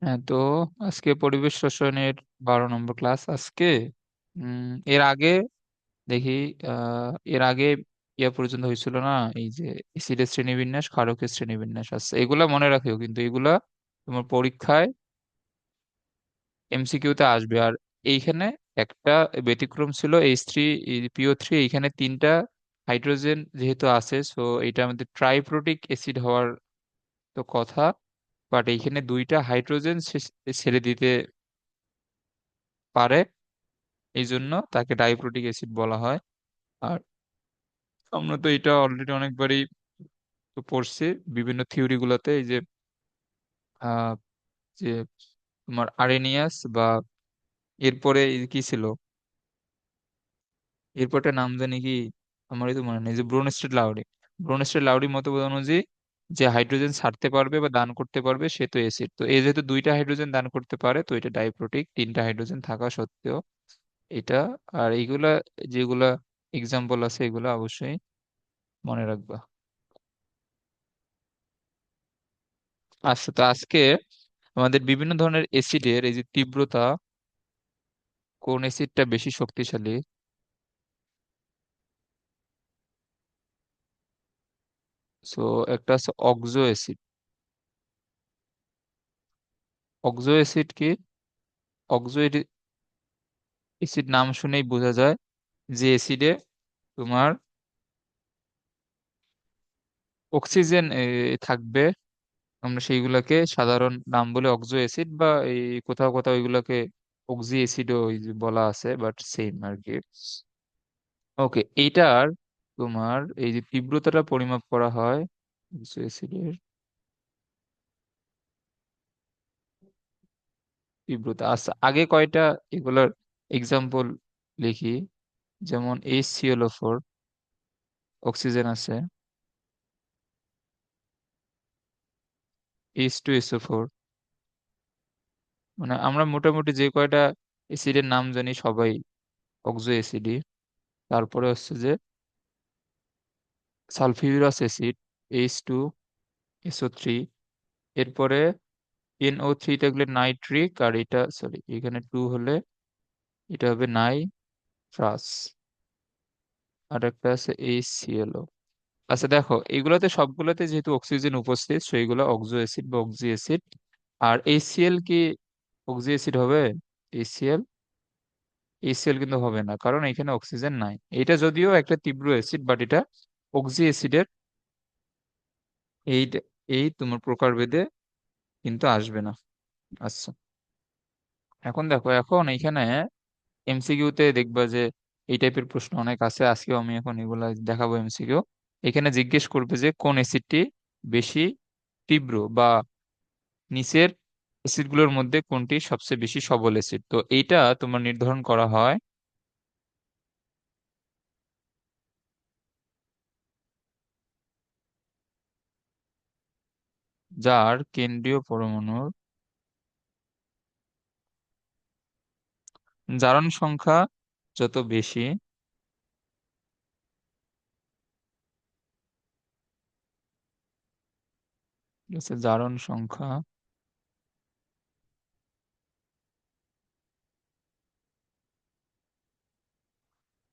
হ্যাঁ, তো আজকে পরিবেশ রসায়নের 12 নম্বর ক্লাস আজকে। এর আগে দেখি, এর আগে ইয়া পর্যন্ত হয়েছিল না? এই যে এসিডের শ্রেণীবিন্যাস, ক্ষারকের শ্রেণীবিন্যাস আছে, এগুলা মনে রাখিও, কিন্তু এগুলা তোমার পরীক্ষায় এমসিকিউতে আসবে। আর এইখানে একটা ব্যতিক্রম ছিল, H3PO3, এইখানে তিনটা হাইড্রোজেন যেহেতু আছে, সো এটা আমাদের ট্রাইপ্রোটিক অ্যাসিড হওয়ার তো কথা, বাট এইখানে দুইটা হাইড্রোজেন ছেড়ে দিতে পারে, এই জন্য তাকে ডাইপ্রোটিক অ্যাসিড বলা হয়। আর আমরা তো এটা অলরেডি অনেকবারই তো পড়ছি বিভিন্ন থিওরি গুলাতে, এই যে আহ, যে তোমার আরেনিয়াস বা এরপরে এই কি ছিল, এরপরটা নাম জানি কি, আমারই তো মনে নেই, যে ব্রোনস্টেড লাউরি মতবাদ অনুযায়ী যে হাইড্রোজেন ছাড়তে পারবে বা দান করতে পারবে সে তো অ্যাসিড। তো এই যেহেতু দুইটা হাইড্রোজেন দান করতে পারে, তো এটা ডাইপ্রোটিক, তিনটা হাইড্রোজেন থাকা সত্ত্বেও এটা। আর এইগুলা যেগুলা এক্সাম্পল আছে এগুলা অবশ্যই মনে রাখবা। আচ্ছা, তো আজকে আমাদের বিভিন্ন ধরনের অ্যাসিডের এই যে তীব্রতা, কোন অ্যাসিডটা বেশি শক্তিশালী। সো একটা আছে অক্সো অ্যাসিড। অক্সো অ্যাসিড কি? অক্সো অ্যাসিড নাম শুনেই বোঝা যায় যে অ্যাসিডে তোমার অক্সিজেন থাকবে। আমরা সেইগুলাকে সাধারণ নাম বলে অক্সো অ্যাসিড, বা এই কোথাও কোথাও এগুলাকে অক্সি অ্যাসিডও বলা আছে, বাট সেম আর কি। ওকে, এইটার তোমার এই যে তীব্রতাটা পরিমাপ করা হয় অক্সো অ্যাসিডের তীব্রতা। আচ্ছা, আগে কয়টা এগুলার এক্সাম্পল লিখি। যেমন HClO4, অক্সিজেন আছে। H2SO4, মানে আমরা মোটামুটি যে কয়টা অ্যাসিডের নাম জানি সবাই অক্সো অ্যাসিডই। তারপরে হচ্ছে যে সালফিউরাস অ্যাসিড, H2SO3। এরপরে NO3, এটা হলে নাইট্রিক, আর এটা সরি এখানে টু হলে এটা হবে নাইট্রাস। আর একটা আছে HClO। আচ্ছা দেখো, এগুলোতে সবগুলোতে যেহেতু অক্সিজেন উপস্থিত, সেইগুলো অক্সো অ্যাসিড বা অক্সি অ্যাসিড। আর HCl কি অক্সি অ্যাসিড হবে? HCl, HCl কিন্তু হবে না, কারণ এখানে অক্সিজেন নাই। এটা যদিও একটা তীব্র অ্যাসিড, বাট এটা অক্সি অ্যাসিডের এই এই তোমার প্রকারভেদে কিন্তু আসবে না। আচ্ছা, এখন দেখো, এখন এখানে এমসিকিউ তে দেখবা যে এই টাইপের প্রশ্ন অনেক আছে। আজকেও আমি এখন এগুলা দেখাবো এমসিকিউ। এখানে জিজ্ঞেস করবে যে কোন অ্যাসিডটি বেশি তীব্র, বা নিচের অ্যাসিড গুলোর মধ্যে কোনটি সবচেয়ে বেশি সবল অ্যাসিড। তো এইটা তোমার নির্ধারণ করা হয় যার কেন্দ্রীয় পরমাণুর জারণ সংখ্যা যত বেশি, ঠিক আছে, জারণ সংখ্যা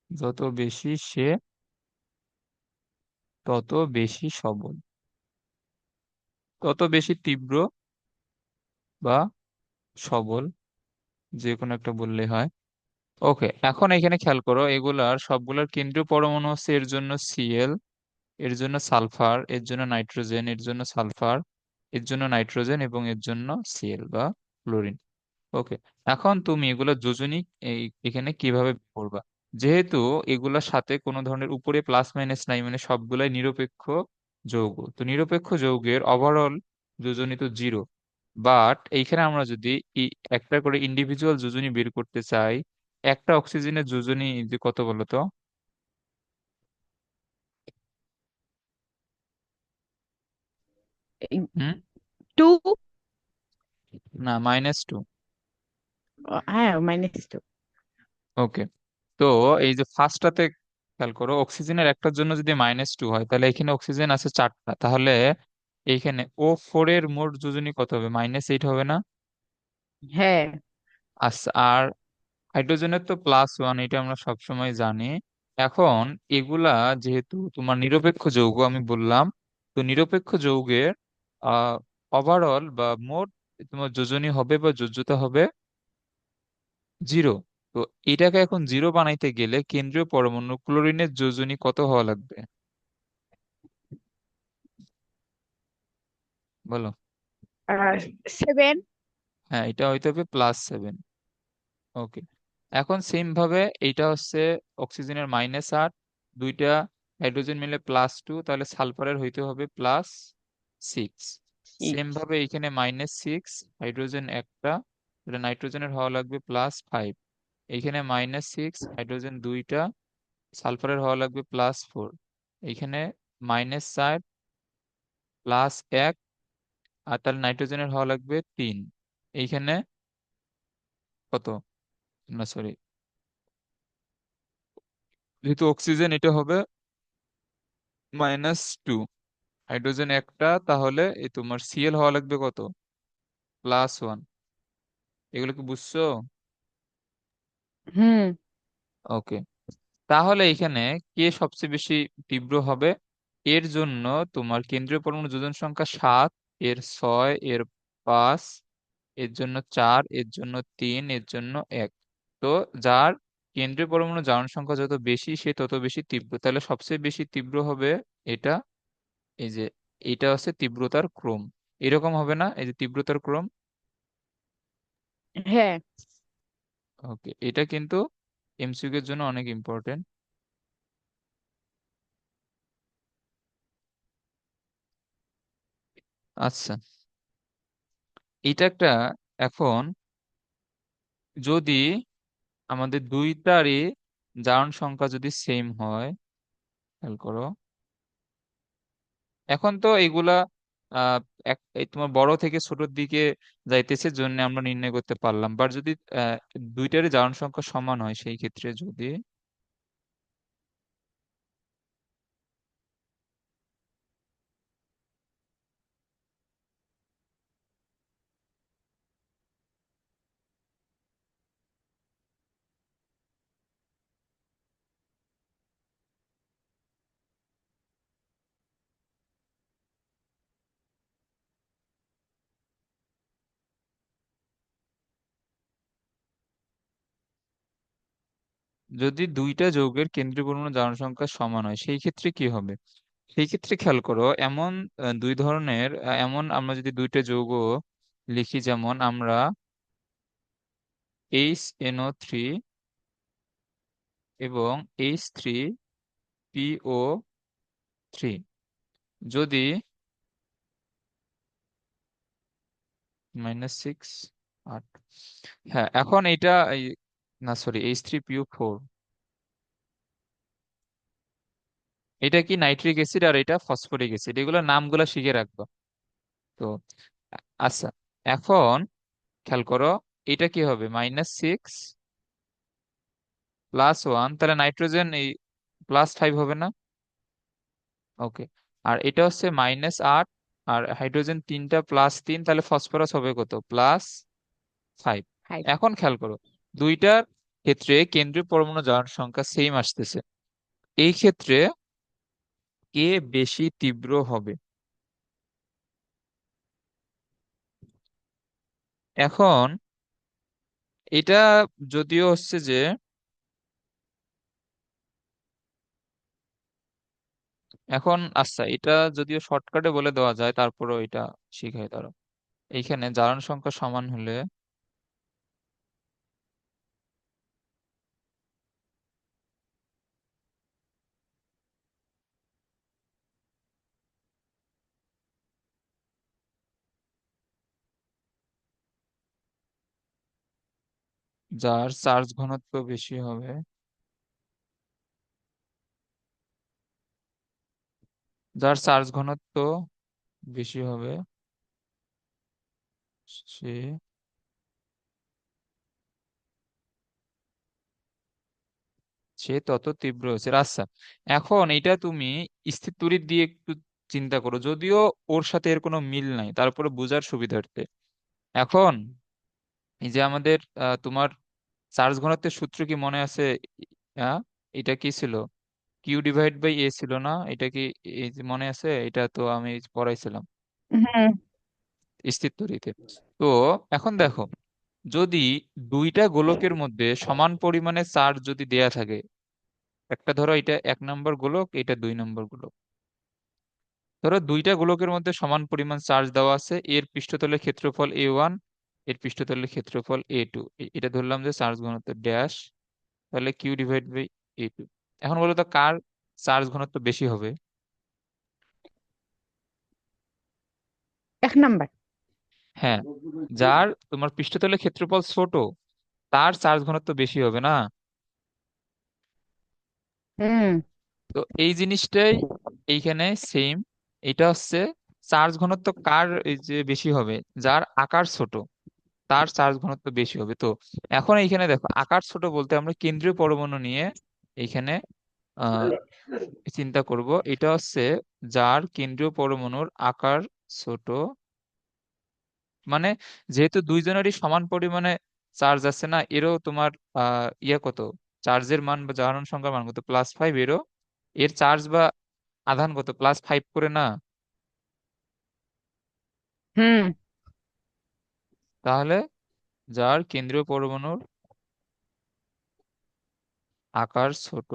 যত বেশি সে তত বেশি সবল, তত বেশি তীব্র বা সবল, যে কোনো একটা বললে হয়। ওকে, এখন এখানে খেয়াল করো, এগুলার সবগুলার কেন্দ্রীয় পরমাণু হচ্ছে এর জন্য Cl, এর জন্য সালফার, এর জন্য নাইট্রোজেন, এর জন্য সালফার, এর জন্য নাইট্রোজেন, এবং এর জন্য Cl বা ক্লোরিন। ওকে, এখন তুমি এগুলা যোজনী এখানে কিভাবে করবা? যেহেতু এগুলার সাথে কোনো ধরনের উপরে প্লাস মাইনাস নাই, মানে সবগুলাই নিরপেক্ষ যৌগ, তো নিরপেক্ষ যৌগের ওভারঅল যোজনী তো জিরো। বাট এইখানে আমরা যদি একটা করে ইন্ডিভিজুয়াল যোজনী বের করতে চাই, একটা অক্সিজেনের যোজনী যে কত বলো তো? হুম, টু। না, -2। হ্যাঁ, -2। ওকে, তো এই যে ফার্স্টটাতে খেয়াল করো, অক্সিজেনের একটার জন্য যদি -2 হয়, তাহলে এখানে অক্সিজেন আছে চারটা, তাহলে এইখানে O4 এর মোট যোজনী কত হবে? -8 হবে না? হ্যাঁ। আচ্ছা, আর হাইড্রোজেনের তো +1, এটা আমরা সবসময় জানি। এখন এগুলা যেহেতু তোমার নিরপেক্ষ যৌগ আমি বললাম, তো নিরপেক্ষ যৌগের ওভারঅল বা মোট তোমার যোজনী হবে বা যোজ্যতা হবে 0। তো এটাকে এখন 0 বানাইতে গেলে কেন্দ্রীয় পরমাণু ক্লোরিনের যোজনী কত হওয়া লাগবে বলো? আর 7। হ্যাঁ, এটা হইতে হবে +7। ওকে। এখন সেম ভাবে এইটা হচ্ছে অক্সিজেনের -8, দুইটা হাইড্রোজেন মিলে +2, তাহলে সালফারের হইতে হবে +6। সেম ভাবে এখানে -6, হাইড্রোজেন একটা, তাহলে নাইট্রোজেনের হওয়া লাগবে +5। এইখানে -6, হাইড্রোজেন দুইটা, সালফারের হওয়া লাগবে +4। এইখানে -4 +1, আর তাহলে নাইট্রোজেনের হওয়া লাগবে 3। এইখানে কত, না সরি, যেহেতু অক্সিজেন এটা হবে -2, হাইড্রোজেন একটা, তাহলে এই তোমার সিএল হওয়া লাগবে কত, +1। এগুলো কি বুঝছো? হুম। ওকে। তাহলে এখানে কে সবচেয়ে বেশি তীব্র হবে? এর জন্য তোমার কেন্দ্রীয় পরমাণু যোজন সংখ্যা 7, এর 6, এর 5, এর জন্য 4, এর জন্য 3, এর জন্য 1। তো যার কেন্দ্রীয় পরমাণু জারণ সংখ্যা যত বেশি সে তত বেশি তীব্র, তাহলে সবচেয়ে বেশি তীব্র হবে এটা। এই যে এটা হচ্ছে তীব্রতার ক্রম, এরকম হবে না, এই যে তীব্রতার ক্রম। হ্যাঁ। ওকে, এটা কিন্তু এমসিকিউ এর জন্য অনেক ইম্পর্টেন্ট। আচ্ছা, এটা একটা, এখন যদি আমাদের দুইটারই জারণ সংখ্যা যদি সেম হয়, খেয়াল করো, এখন তো এগুলা আহ এই তোমার বড় থেকে ছোটর দিকে যাইতেছে জন্য আমরা নির্ণয় করতে পারলাম, বাট যদি আহ, দুইটারই জারণ সংখ্যা সমান হয় সেই ক্ষেত্রে যদি, যদি দুইটা যৌগের কেন্দ্রীয় পরমাণু জারণ সংখ্যা সমান হয় সেই ক্ষেত্রে কি হবে? সেই ক্ষেত্রে খেয়াল করো, এমন দুই ধরনের, এমন আমরা যদি দুইটা যৌগ লিখি, যেমন আমরা HNO3 এবং H3PO3, যদি -6, 8, হ্যাঁ এখন এটা না সরি, H3PO4, এটা কি নাইট্রিক অ্যাসিড আর এটা ফসফরিক অ্যাসিড, এগুলো নামগুলো শিখে রাখবো। তো আচ্ছা, এখন খেয়াল করো, এটা কি হবে, -6 +1, তাহলে নাইট্রোজেন এই +5 হবে না? ওকে। আর এটা হচ্ছে -8, আর হাইড্রোজেন তিনটা +3, তাহলে ফসফরাস হবে কত, +5। 5। এখন খেয়াল করো, দুইটার ক্ষেত্রে কেন্দ্রীয় পরমাণু জারণ সংখ্যা সেম আসতেছে, এই ক্ষেত্রে কে বেশি তীব্র হবে? এখন এটা যদিও হচ্ছে যে, এখন আচ্ছা এটা যদিও শর্টকাটে বলে দেওয়া যায়, তারপরেও এটা শিখাই তারা। এইখানে জারণ সংখ্যা সমান হলে যার চার্জ ঘনত্ব বেশি হবে, যার চার্জ ঘনত্ব বেশি হবে সে সে তত তীব্র হচ্ছে। আচ্ছা, এখন এটা তুমি স্থির তড়িৎ দিয়ে একটু চিন্তা করো, যদিও ওর সাথে এর কোনো মিল নাই, তারপরে বোঝার সুবিধার্থে। এখন এই যে আমাদের তোমার চার্জ ঘনত্বের সূত্র কি মনে আছে? আহ, এটা কি ছিল? কিউ ডিভাইড বাই এ ছিল না? এটা কি এই যে মনে আছে? এটা তো আমি পড়াইছিলাম হুম। স্থিরতরিতে। তো এখন দেখো, যদি দুইটা গোলকের মধ্যে সমান পরিমাণে চার্জ যদি দেয়া থাকে, একটা ধরো এটা 1 নম্বর গোলক, এটা 2 নম্বর গোলক, ধরো দুইটা গোলকের মধ্যে সমান পরিমাণ চার্জ দেওয়া আছে, এর পৃষ্ঠতলের ক্ষেত্রফল A1, এর পৃষ্ঠতলের ক্ষেত্রফল A2, এটা ধরলাম যে চার্জ ঘনত্ব ড্যাশ, তাহলে কিউ ডিভাইড বাই A2। এখন বলো তো কার চার্জ ঘনত্ব বেশি হবে? 1 নম্বর। হ্যাঁ, যার তোমার পৃষ্ঠতলের ক্ষেত্রফল ছোট তার চার্জ ঘনত্ব বেশি হবে না? হুম। তো এই জিনিসটাই এইখানে সেম। এটা হচ্ছে চার্জ ঘনত্ব কার এই যে বেশি হবে, যার আকার ছোট তার চার্জ ঘনত্ব বেশি হবে। তো এখন এইখানে দেখো, আকার ছোট বলতে আমরা কেন্দ্রীয় পরমাণু নিয়ে এইখানে আহ চিন্তা করব। এটা হচ্ছে যার কেন্দ্রীয় পরমাণুর আকার ছোট, মানে যেহেতু দুইজনেরই সমান পরিমাণে চার্জ আছে না, এরও তোমার কত, চার্জের মান বা জারণ সংখ্যার মান কত, +5, এর চার্জ বা আধান কত, +5 করে না? হুম। তাহলে যার কেন্দ্রীয় পরমাণুর আকার ছোট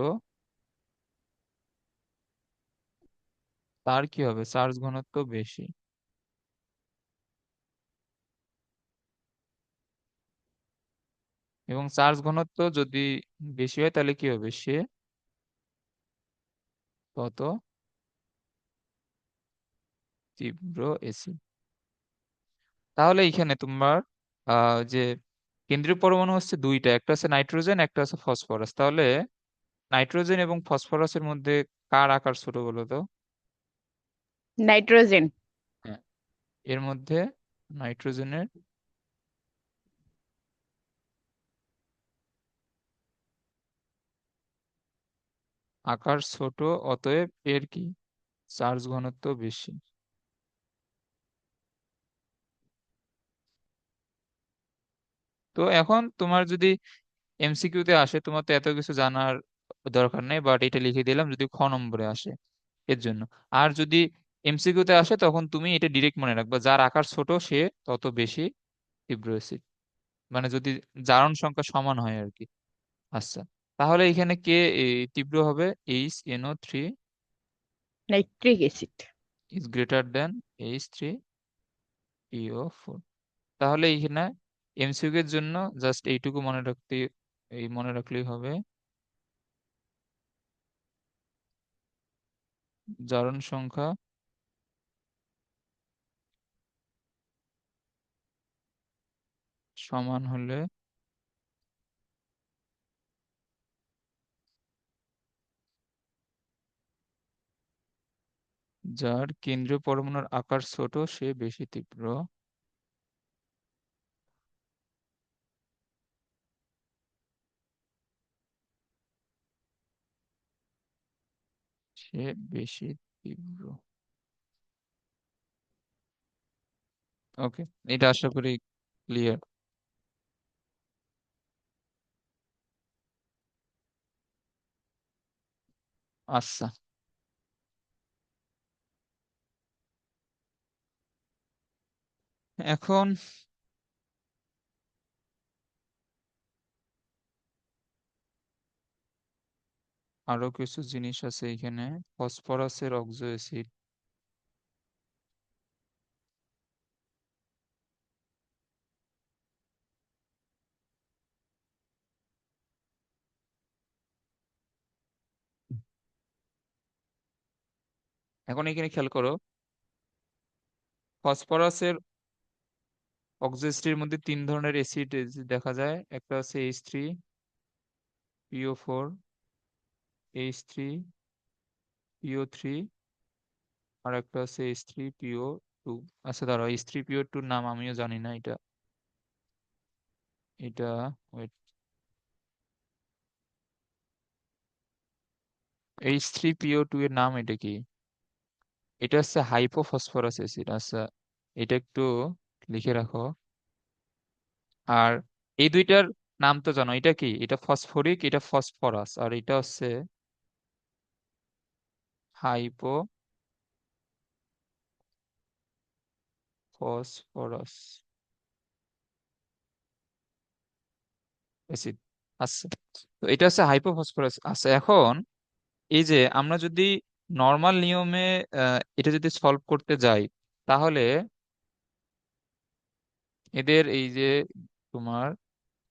তার কি হবে, চার্জ ঘনত্ব বেশি। এবং চার্জ ঘনত্ব যদি বেশি হয় তাহলে কি হবে, সে তত তীব্র এসিড। তাহলে এখানে তোমার যে কেন্দ্রীয় পরমাণু হচ্ছে দুইটা, একটা হচ্ছে নাইট্রোজেন, একটা হচ্ছে ফসফরাস। তাহলে নাইট্রোজেন এবং ফসফরাসের মধ্যে কার আকার ছোট বলো তো? নাইট্রোজেন। হ্যাঁ, এর মধ্যে নাইট্রোজেনের আকার ছোট, অতএব এর কি চার্জ ঘনত্ব বেশি। তো এখন তোমার যদি এমসিকিউ তে আসে, তোমার তো এত কিছু জানার দরকার নেই, বাট এটা লিখে দিলাম যদি খ নম্বরে আসে এর জন্য। আর যদি এমসিকিউ তে আসে তখন তুমি এটা ডিরেক্ট মনে রাখবা, যার আকার ছোট সে তত বেশি তীব্র অ্যাসিড, মানে যদি জারণ সংখ্যা সমান হয় আর কি। আচ্ছা, তাহলে এখানে কে তীব্র হবে? HNO3 nitric acid. Is greater than H3PO4। তাহলে এখানে এমসিকিউ এর জন্য জাস্ট এইটুকু মনে রাখতে, এই মনে রাখলেই হবে, জারণ সংখ্যা সমান হলে যার কেন্দ্রীয় পরমাণুর আকার ছোট সে বেশি তীব্র। সে বেশি তীব্র। ওকে, এটা আশা করি ক্লিয়ার। আচ্ছা, এখন আরো কিছু জিনিস আছে এখানে। ফসফরাসের অক্সো অ্যাসিড, এখন এখানে খেয়াল করো, ফসফরাসের অক্সো অ্যাসিডের মধ্যে 3 ধরনের অ্যাসিড দেখা যায়। একটা হচ্ছে H3PO4, H3PO3, আর একটা হচ্ছে H3PO2। আচ্ছা দাঁড়াও, H3PO2 নাম আমিও জানি না। এটা এটা wait, H3PO2 এর নাম এটা কি? এটা হচ্ছে হাইপোফসফরাস অ্যাসিড। আচ্ছা, এটা একটু লিখে রাখো। আর এই দুইটার নাম তো জানো, এটা কি, এটা ফসফরিক, এটা ফসফরাস, আর এটা হচ্ছে হাইপো ফসফরাস অ্যাসিড। আচ্ছা, তো এটা হচ্ছে হাইপোফসফরাস। আচ্ছা, এখন এই যে আমরা যদি নর্মাল নিয়মে এটা যদি সলভ করতে যাই, তাহলে এদের এই যে তোমার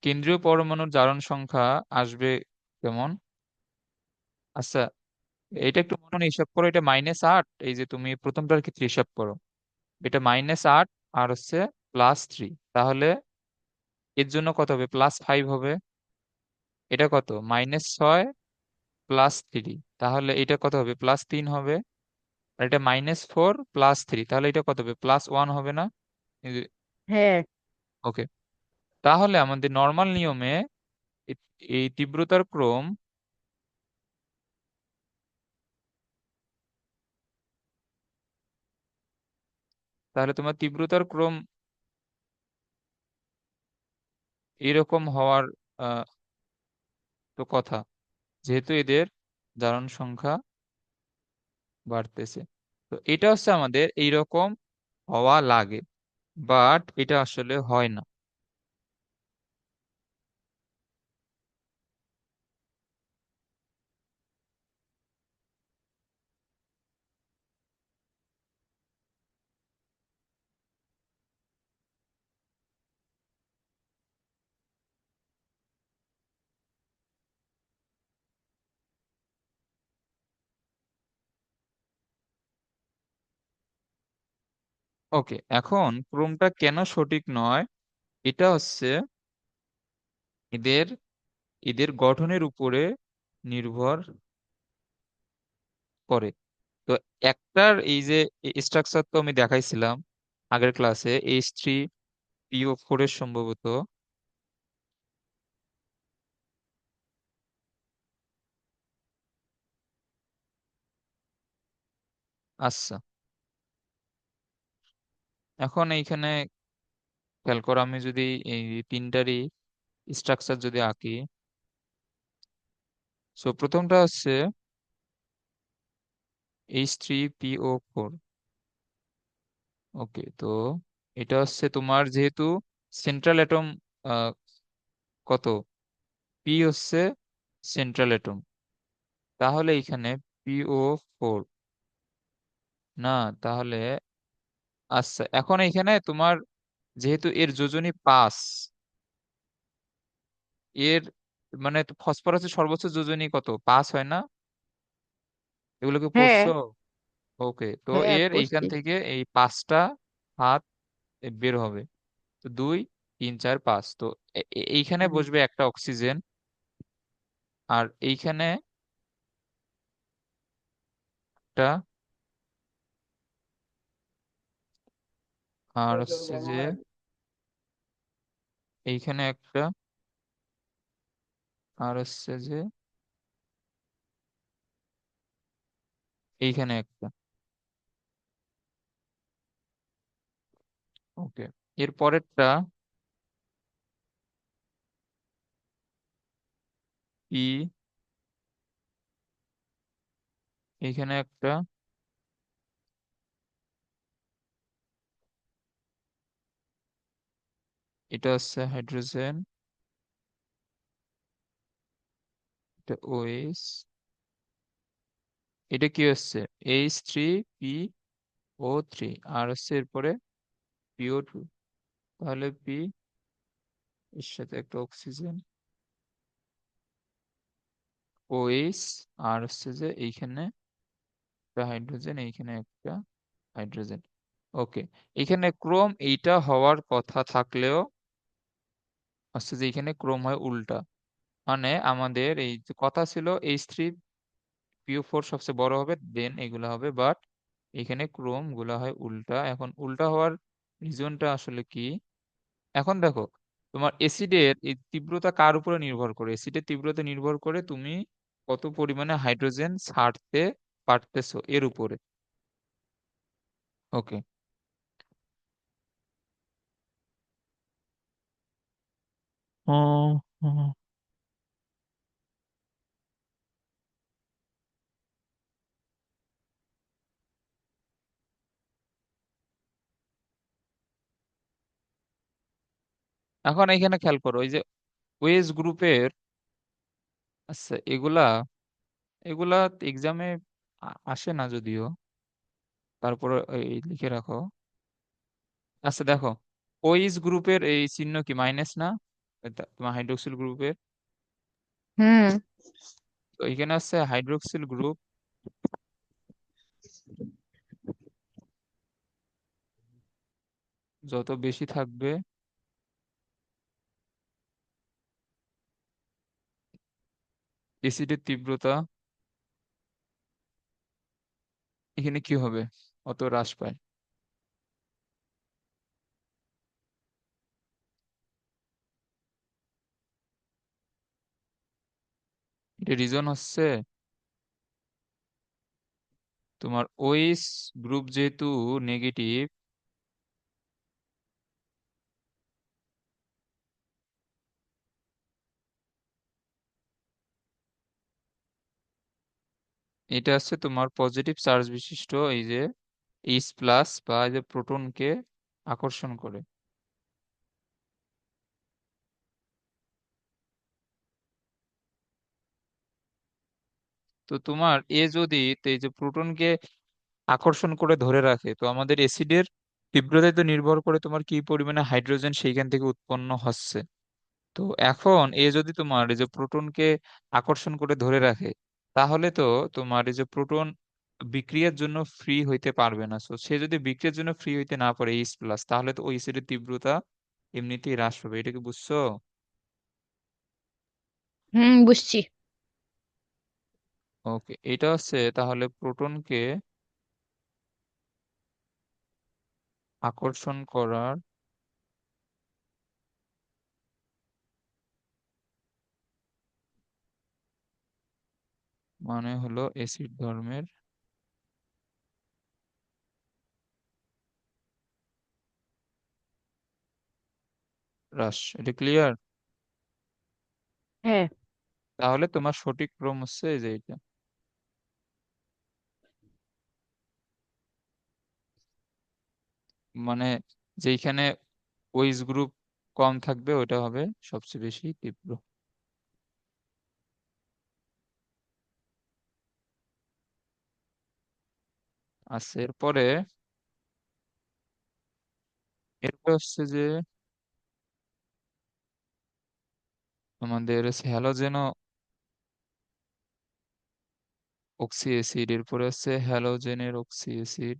কেন্দ্রীয় পরমাণুর জারণ সংখ্যা আসবে কেমন? আচ্ছা, এটা একটু মনে মনে হিসাব করো, এটা -8, এই যে তুমি প্রথমটার ক্ষেত্রে হিসাব করো, এটা -8 আর হচ্ছে +3, তাহলে এর জন্য কত হবে, +5 হবে। এটা কত, -6 +3, তাহলে এটা কত হবে, +3 হবে। আর এটা -4 +3, তাহলে এটা কত হবে, +1 হবে না? হ্যাঁ, ওকে, তাহলে আমাদের নর্মাল নিয়মে এ- এই তীব্রতার ক্রম, তাহলে তোমার তীব্রতার ক্রম এরকম হওয়ার আহ, তো কথা, যেহেতু এদের জারণ সংখ্যা বাড়তেছে। তো এটা হচ্ছে আমাদের এইরকম হওয়া লাগে, বাট এটা আসলে হয় না। ওকে, এখন ক্রমটা কেন সঠিক নয়, এটা হচ্ছে এদের এদের গঠনের উপরে নির্ভর করে। তো একটার এই যে স্ট্রাকচার তো আমি দেখাইছিলাম আগের ক্লাসে, H3PO4 এর সম্ভবত। আচ্ছা, এখন এইখানে খেয়াল করো, আমি যদি এই তিনটারই স্ট্রাকচার যদি আঁকি, সো প্রথমটা হচ্ছে H3PO4। ওকে, তো এটা হচ্ছে তোমার যেহেতু সেন্ট্রাল অ্যাটম কত, পি হচ্ছে সেন্ট্রাল অ্যাটম, তাহলে এখানে PO4 না, তাহলে আচ্ছা, এখন এখানে তোমার যেহেতু এর যোজনী 5, এর মানে ফসফরাসের সর্বোচ্চ যোজনী কত, 5 হয় না? এগুলো কি হ্যাঁ, পড়ছো? ওকে, তো হ্যাঁ, এর এইখান পড়ছি। থেকে এই 5টা হাত বের হবে, তো 2 3 4 5, তো এইখানে হুম, বসবে একটা অক্সিজেন, আর এইখানে একটা, আর হচ্ছে যে এইখানে একটা, আর হচ্ছে যে এইখানে একটা। ওকে, এর পরেরটা পি, এইখানে একটা, এটা হচ্ছে হাইড্রোজেন, এটা ওএইচ, এটা কি হচ্ছে, H3PO3, আর হচ্ছে এরপরে PO2, তাহলে পি এর সাথে একটা অক্সিজেন, ওএইচ, আর হচ্ছে যে এইখানে একটা হাইড্রোজেন, এইখানে একটা হাইড্রোজেন। ওকে, এখানে ক্রোম এইটা হওয়ার কথা থাকলেও হচ্ছে যে এখানে ক্রোম হয় উল্টা, মানে আমাদের এই যে কথা ছিল H3PO4 সবচেয়ে বড় হবে, দেন এগুলা হবে, বাট এখানে ক্রোম গুলা হয় উল্টা। এখন উল্টা হওয়ার রিজনটা আসলে কি? এখন দেখো, তোমার অ্যাসিডের এই তীব্রতা কার উপরে নির্ভর করে, অ্যাসিডের তীব্রতা নির্ভর করে তুমি কত পরিমাণে হাইড্রোজেন ছাড়তে পারতেছো এর উপরে। ওকে, ও, ও। এখন এখানে খেয়াল করো, ওই যে ওয়েজ গ্রুপের, আচ্ছা এগুলা এগুলা এক্সামে আসে না যদিও, তারপরে এই লিখে রাখো। আচ্ছা দেখো, ওইস গ্রুপের এই চিহ্ন কি মাইনাস না? তোমার হাইড্রোক্সিল গ্রুপের, হুম। তো এখানে আছে হাইড্রোক্সিল গ্রুপ যত বেশি থাকবে অ্যাসিডের তীব্রতা এখানে কি হবে, অত হ্রাস পায়। এটা রিজন হচ্ছে তোমার ওইস গ্রুপ যেহেতু নেগেটিভ, এটা হচ্ছে তোমার পজিটিভ চার্জ বিশিষ্ট এই যে এইচ প্লাস বা এই যে প্রোটনকে আকর্ষণ করে। তো তোমার যদি তো এই যে প্রোটনকে আকর্ষণ করে ধরে রাখে, তো আমাদের অ্যাসিডের তীব্রতায় তো নির্ভর করে তোমার কি পরিমাণে হাইড্রোজেন সেইখান থেকে উৎপন্ন হচ্ছে। তো এখন যদি তোমার এই যে প্রোটনকে আকর্ষণ করে ধরে রাখে, তাহলে তো তোমার এই যে প্রোটন বিক্রিয়ার জন্য ফ্রি হইতে পারবে না। সো সে যদি বিক্রিয়ার জন্য ফ্রি হইতে না পারে এইচ প্লাস, তাহলে তো ওই অ্যাসিডের তীব্রতা এমনিতেই হ্রাস পাবে। এটা কি বুঝছো? হুম, বুঝছি। ওকে, এটা হচ্ছে তাহলে প্রোটনকে আকর্ষণ করার মানে হলো অ্যাসিড ধর্মের হ্রাস। এটা ক্লিয়ার? হ্যাঁ। তাহলে তোমার সঠিক ক্রম হচ্ছে এই যে এটা, মানে যেইখানে ওইস গ্রুপ কম থাকবে ওটা হবে সবচেয়ে বেশি তীব্র। আচ্ছা, এরপরে হচ্ছে যে আমাদের হ্যালোজেন অক্সি অ্যাসিড, এরপরে আছে হ্যালোজেনের অক্সি অ্যাসিড।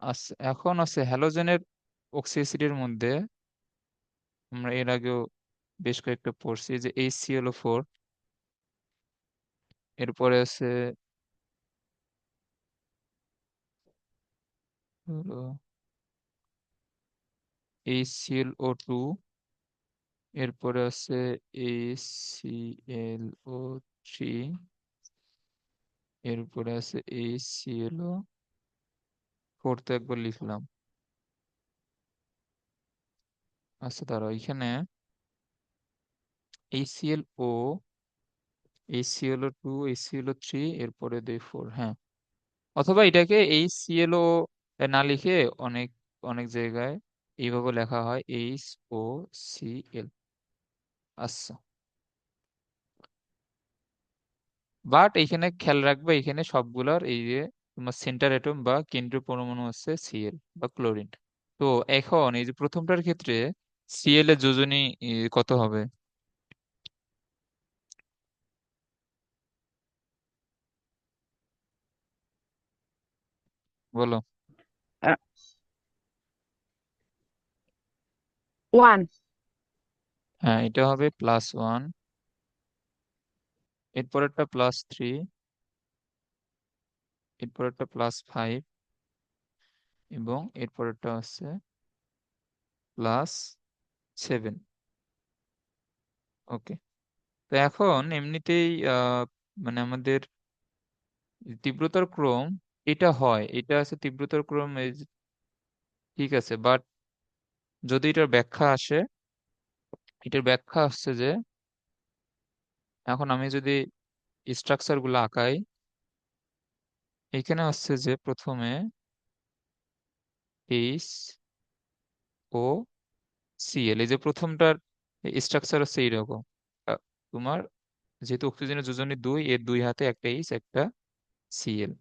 আচ্ছা, এখন আছে হ্যালোজেনের অক্সি অ্যাসিডের মধ্যে আমরা এর আগেও বেশ কয়েকটা পড়ছি, যে HClO4, এরপরে আছে হলো HClO2, এরপরে আছে HClO3, এরপরে আছে HClO4, তো একবার লিখলাম। আচ্ছা দাঁড়াও, এখানে HClO, HClO2, HClO3, এরপরে দেই 4, হ্যাঁ। অথবা এটাকে HClO না লিখে অনেক অনেক জায়গায় এইভাবে লেখা হয় HOCl। আচ্ছা, বাট এখানে খেয়াল রাখবে, এখানে সবগুলার এই যে তোমার সেন্টার অ্যাটম বা কেন্দ্রীয় পরমাণু হচ্ছে Cl বা ক্লোরিন। তো এখন এই যে প্রথমটার ক্ষেত্রে Cl এর যোজনী কত হবে বলো? 1। হ্যাঁ, এটা হবে +1, এরপরেরটা +3, এরপরেরটা +5, এবং এরপরেরটা হচ্ছে +7। ওকে, তো এখন এমনিতেই মানে আমাদের তীব্রতার ক্রম, এটা হয়, এটা আছে তীব্রতার ক্রম ঠিক আছে, বাট যদি এটার ব্যাখ্যা আসে, এটার ব্যাখ্যা আসছে যে এখন আমি যদি স্ট্রাকচার গুলো আঁকাই, এখানে আসছে যে প্রথমে এইচ ও সিএল, এই যে প্রথমটার স্ট্রাকচার হচ্ছে এইরকম। আহ, তোমার যেহেতু অক্সিজেনের যোজনী দুই, এর দুই হাতে একটা এইচ একটা সিএল।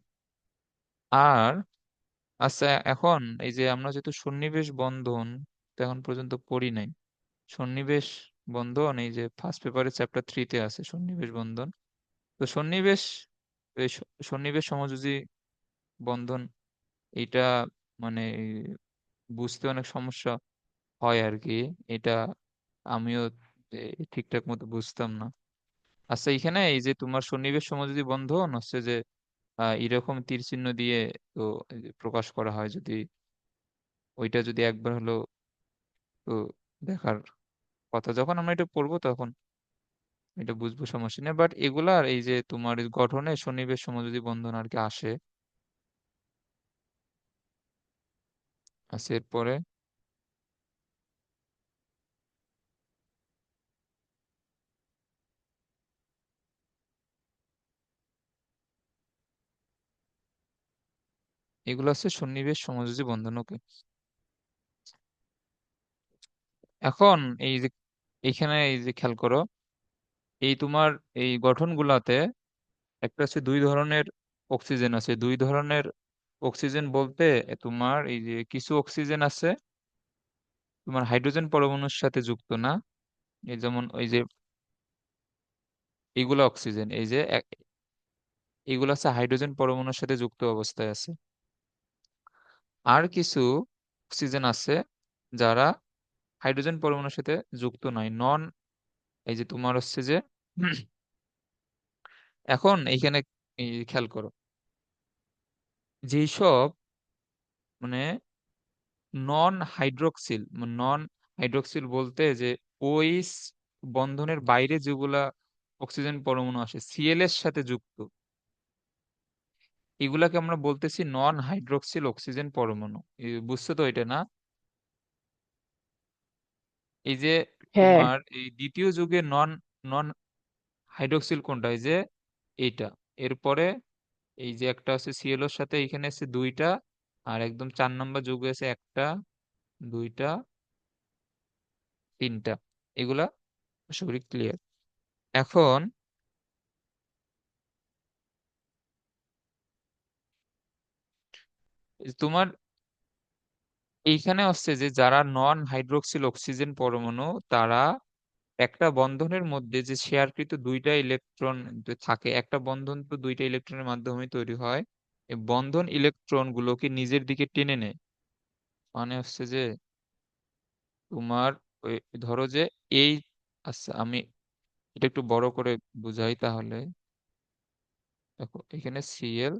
আর আচ্ছা, এখন এই যে আমরা যেহেতু সন্নিবেশ বন্ধন তো এখন পর্যন্ত পড়ি নাই, সন্নিবেশ বন্ধন এই যে ফার্স্ট পেপারে চ্যাপ্টার 3-তে আছে সন্নিবেশ বন্ধন। তো সন্নিবেশ, এই সন্নিবেশ সমযোজী বন্ধন, এটা মানে বুঝতে অনেক সমস্যা হয় আর কি। এটা আমিও ঠিকঠাক মতো বুঝতাম না। আচ্ছা, এখানে এই যে তোমার সন্নিবেশ সমযোজী বন্ধন হচ্ছে যে এরকম তীর চিহ্ন দিয়ে তো এই যে প্রকাশ করা হয়, যদি ওইটা যদি একবার হলো তো দেখার কথা, যখন আমরা এটা পড়বো তখন এটা বুঝবো, সমস্যা নেই। বাট এগুলার এই যে তোমার এই গঠনে সন্নিবেশ সমযোজী বন্ধন আর কি আসে। আচ্ছা, এরপরে এগুলো হচ্ছে সন্নিবেশ সমযোজী বন্ধন। ওকে, এখন এই যে এইখানে এই যে খেয়াল করো, এই তোমার এই গঠনগুলাতে একটা হচ্ছে দুই ধরনের অক্সিজেন আছে। দুই ধরনের অক্সিজেন বলতে তোমার এই যে কিছু অক্সিজেন আছে তোমার হাইড্রোজেন পরমাণুর সাথে যুক্ত না, এই যেমন ওই যে এইগুলা অক্সিজেন, এই যে এইগুলা আছে হাইড্রোজেন পরমাণুর সাথে যুক্ত অবস্থায় আছে। আর কিছু অক্সিজেন আছে যারা হাইড্রোজেন পরমাণুর সাথে যুক্ত নয়, নন, এই যে তোমার হচ্ছে যে এখন এইখানে এই খেয়াল করো, যেই সব মানে নন হাইড্রোক্সিল, নন হাইড্রোক্সিল বলতে যে ওইস বন্ধনের বাইরে যেগুলা অক্সিজেন পরমাণু আসে সিএল এর সাথে যুক্ত, এগুলাকে আমরা বলতেছি নন হাইড্রোক্সিল অক্সিজেন পরমাণু। বুঝছো তো এটা, না? এই যে হ্যাঁ। তোমার এই দ্বিতীয় যুগে নন নন হাইড্রোক্সিল কোনটা, এই যে এইটা। এরপরে এই যে একটা আছে সিএল এর সাথে, এখানে আছে দুইটা, আর একদম 4 নম্বর যুগে আছে একটা, দুইটা, তিনটা। এগুলা আশা করি ক্লিয়ার। এখন তোমার এইখানে হচ্ছে যে যারা নন হাইড্রোক্সিল অক্সিজেন পরমাণু, তারা একটা বন্ধনের মধ্যে যে শেয়ারকৃত দুইটা ইলেকট্রন থাকে, একটা বন্ধন তো দুইটা ইলেকট্রনের মাধ্যমে তৈরি হয়, এই বন্ধন ইলেকট্রন গুলোকে নিজের দিকে টেনে নেয়। মানে হচ্ছে যে তোমার ওই ধরো যে এই, আচ্ছা আমি এটা একটু বড় করে বুঝাই তাহলে। দেখো এখানে সিএল,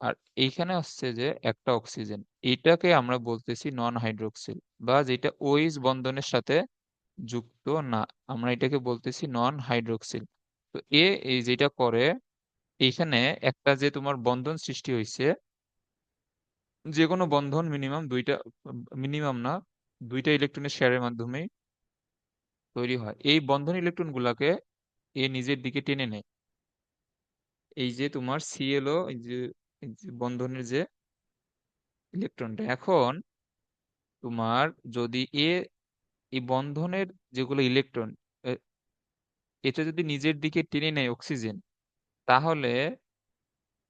আর এইখানে হচ্ছে যে একটা অক্সিজেন, এটাকে আমরা বলতেছি নন হাইড্রোক্সিল, বা যেটা ওইস বন্ধনের সাথে যুক্ত না, আমরা এটাকে বলতেছি নন হাইড্রোক্সিল। তো এই যেটা করে, এইখানে একটা যে তোমার বন্ধন সৃষ্টি হয়েছে, যে কোনো বন্ধন মিনিমাম দুইটা, মিনিমাম না, দুইটা ইলেকট্রনের শেয়ারের মাধ্যমে তৈরি হয়। এই বন্ধন ইলেকট্রন গুলাকে এ নিজের দিকে টেনে নেয়। এই যে তোমার সিএলও, এই যে বন্ধনের যে ইলেকট্রনটা, এখন তোমার যদি এই বন্ধনের যেগুলো ইলেকট্রন, এটা যদি নিজের দিকে টেনে নেয় অক্সিজেন, তাহলে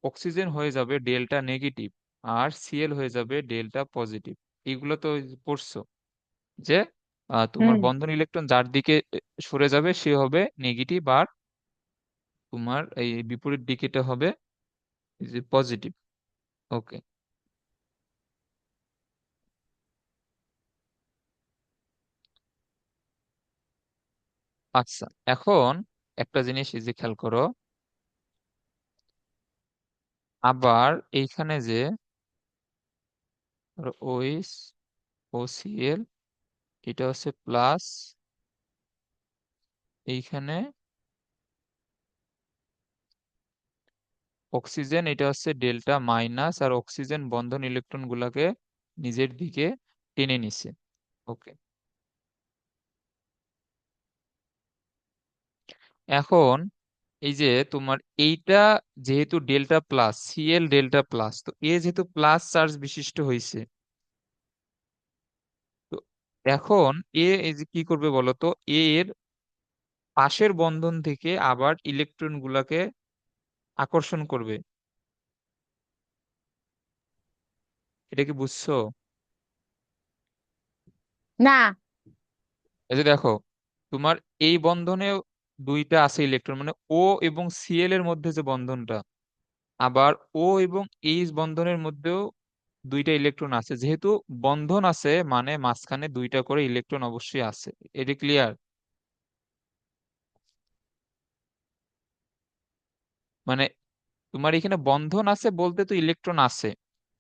অক্সিজেন হয়ে যাবে ডেল্টা নেগেটিভ, আর সিএল হয়ে যাবে ডেল্টা পজিটিভ। এগুলো তো পড়ছো যে তোমার হুম। বন্ধন ইলেকট্রন যার দিকে সরে যাবে সে হবে নেগেটিভ, আর তোমার এই বিপরীত দিকেটা হবে যে পজিটিভ। ওকে, আচ্ছা, এখন একটা জিনিস এই যে খেয়াল করো, আবার এইখানে যে ওইস ও সিএল, এটা হচ্ছে প্লাস, এইখানে অক্সিজেন এটা হচ্ছে ডেল্টা মাইনাস, আর অক্সিজেন বন্ধন ইলেকট্রন গুলাকে নিজের দিকে টেনে নিছে। ওকে, এখন এই যে তোমার এইটা যেহেতু delta plus, CL delta plus, তো এ যেহেতু প্লাস চার্জ বিশিষ্ট হয়েছে, তো এখন এ এই যে কি করবে বলতো, এ এর পাশের বন্ধন থেকে আবার ইলেকট্রন গুলাকে আকর্ষণ করবে। এটা কি বুঝছো? না। এই যে দেখো, তোমার এই বন্ধনে দুইটা আছে ইলেকট্রন, মানে ও এবং সিএল এর মধ্যে যে বন্ধনটা, আবার ও এবং এইচ বন্ধনের মধ্যেও দুইটা ইলেকট্রন আছে। যেহেতু বন্ধন আছে মানে মাঝখানে দুইটা করে ইলেকট্রন অবশ্যই আছে। এটা ক্লিয়ার? মানে তোমার এখানে বন্ধন আছে বলতে তো ইলেকট্রন আছে।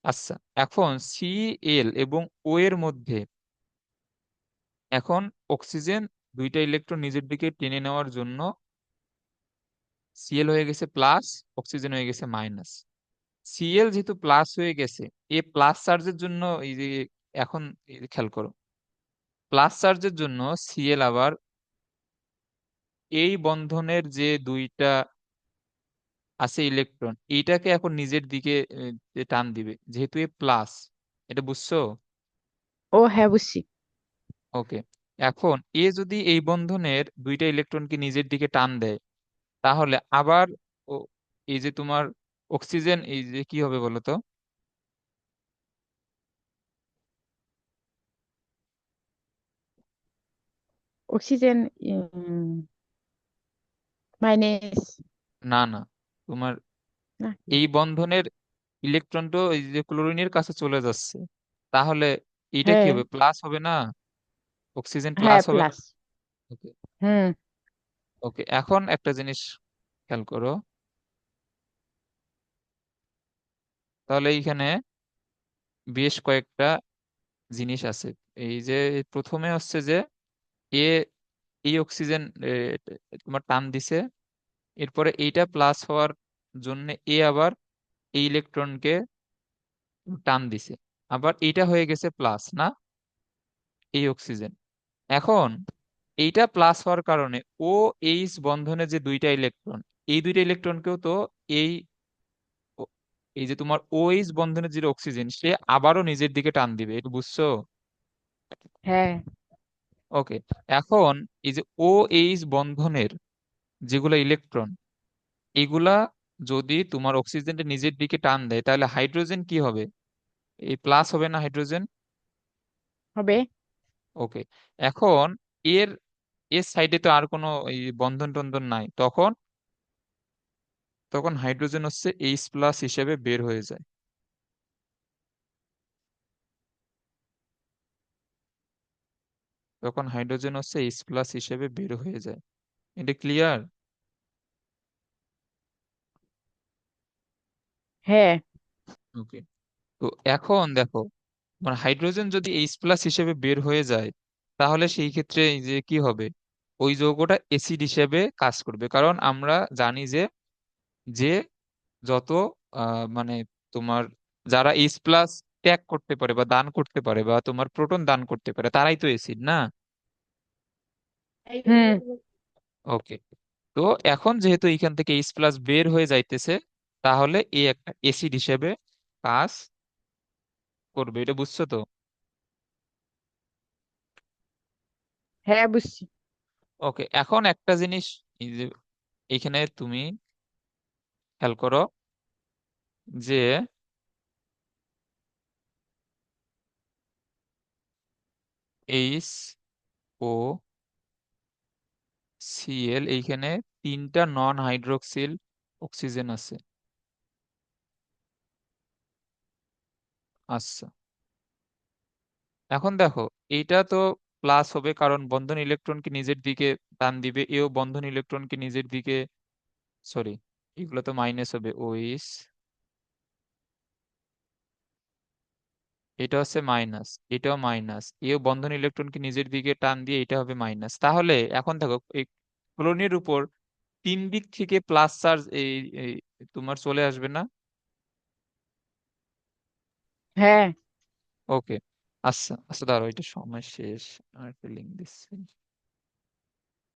আচ্ছা, এখন সিএল এবং ও এর মধ্যে এখন অক্সিজেন দুইটা ইলেকট্রন নিজের দিকে টেনে নেওয়ার জন্য সিএল হয়ে গেছে প্লাস, অক্সিজেন হয়ে গেছে মাইনাস। সিএল যেহেতু প্লাস হয়ে গেছে, এ প্লাস চার্জের জন্য এই যে এখন এই যে খেয়াল করো, প্লাস চার্জের জন্য সিএল আবার এই বন্ধনের যে দুইটা আছে ইলেকট্রন, এইটাকে এখন নিজের দিকে যে টান দিবে, যেহেতু এ প্লাস। এটা বুঝছো? ও হ্যাঁ, বুঝছি। ওকে, এখন এ যদি এই বন্ধনের দুইটা ইলেকট্রনকে নিজের দিকে টান দেয়, তাহলে আবার ও এই যে তোমার অক্সিজেন এই যে কি হবে বলো তো? Oxygen minus. না না, তোমার না। এই বন্ধনের ইলেকট্রনটা এই যে ক্লোরিনের কাছে চলে যাচ্ছে, তাহলে এটা কি হ্যাঁ। হবে, প্লাস হবে না? অক্সিজেন হ্যাঁ, প্লাস হবে না? প্লাস। ওকে। হুম। ওকে, এখন একটা জিনিস খেয়াল করো, তাহলে এইখানে বেশ কয়েকটা জিনিস আছে। এই যে প্রথমে হচ্ছে যে এ এই অক্সিজেন তোমার টান দিছে, এরপরে এইটা প্লাস হওয়ার জন্য এ আবার এই ইলেকট্রনকে টান দিছে, আবার এইটা হয়ে গেছে প্লাস না, এই অক্সিজেন। এখন এইটা প্লাস হওয়ার কারণে ও এইচ বন্ধনে যে দুইটা ইলেকট্রন, এই দুইটা ইলেকট্রনকেও তো এই ও- এই যে তোমার ও এইচ বন্ধনের যে অক্সিজেন, সে আবারও নিজের দিকে টান দিবে। এটা বুঝছো? হ্যাঁ। ওকে, এখন এই যে ও এইচ বন্ধনের যেগুলা ইলেকট্রন, এগুলা যদি তোমার অক্সিজেনটা নিজের দিকে টান দেয়, তাহলে হাইড্রোজেন কি হবে? এই প্লাস হবে না হাইড্রোজেন? হবে। ওকে, এখন এর এর সাইডে তো আর কোনো এই বন্ধন টন্ধন নাই, তখন তখন হাইড্রোজেন হচ্ছে এইচ প্লাস হিসেবে বের হয়ে যায়। তখন হাইড্রোজেন হচ্ছে এইচ প্লাস হিসেবে বের হয়ে যায়। এটা ক্লিয়ার? হ্যাঁ। ওকে, তো এখন দেখো, মানে হাইড্রোজেন যদি এইচ প্লাস হিসেবে বের হয়ে যায়, তাহলে সেই ক্ষেত্রে এই যে কি হবে, ওই যৌগটা অ্যাসিড হিসেবে কাজ করবে। কারণ আমরা জানি যে যে যত মানে তোমার যারা এইচ প্লাস ত্যাগ করতে পারে বা দান করতে পারে বা তোমার প্রোটন দান করতে পারে, তারাই তো অ্যাসিড না? হুম। ওকে, তো এখন যেহেতু এখান থেকে এইচ প্লাস বের হয়ে যাইতেছে, তাহলে এ একটা অ্যাসিড হিসেবে কাজ করবে। এটা বুঝছো তো? হ্যাঁ, বুঝছি। ওকে, এখন একটা জিনিস এই যে এখানে তুমি খেয়াল করো যে এইচ ও সিএল এইখানে তিনটা নন হাইড্রোক্সিল অক্সিজেন আছে। আচ্ছা, এখন দেখো, এইটা তো প্লাস হবে কারণ বন্ধন ইলেকট্রনকে নিজের দিকে টান দিবে, এও বন্ধন ইলেকট্রনকে নিজের দিকে, সরি, এগুলো তো মাইনাস হবে। ওইস, এটা হচ্ছে মাইনাস, এটাও মাইনাস, এও বন্ধন ইলেকট্রনকে নিজের দিকে টান দিয়ে এটা হবে মাইনাস। তাহলে এখন দেখো, এই ক্লোরিনের উপর তিন দিক থেকে প্লাস চার্জ এই তোমার চলে আসবে না? হ্যাঁ। ওকে। আচ্ছা আচ্ছা, দাঁড়াও, এটা সময় শেষ। আর একটা লিঙ্ক দিচ্ছি।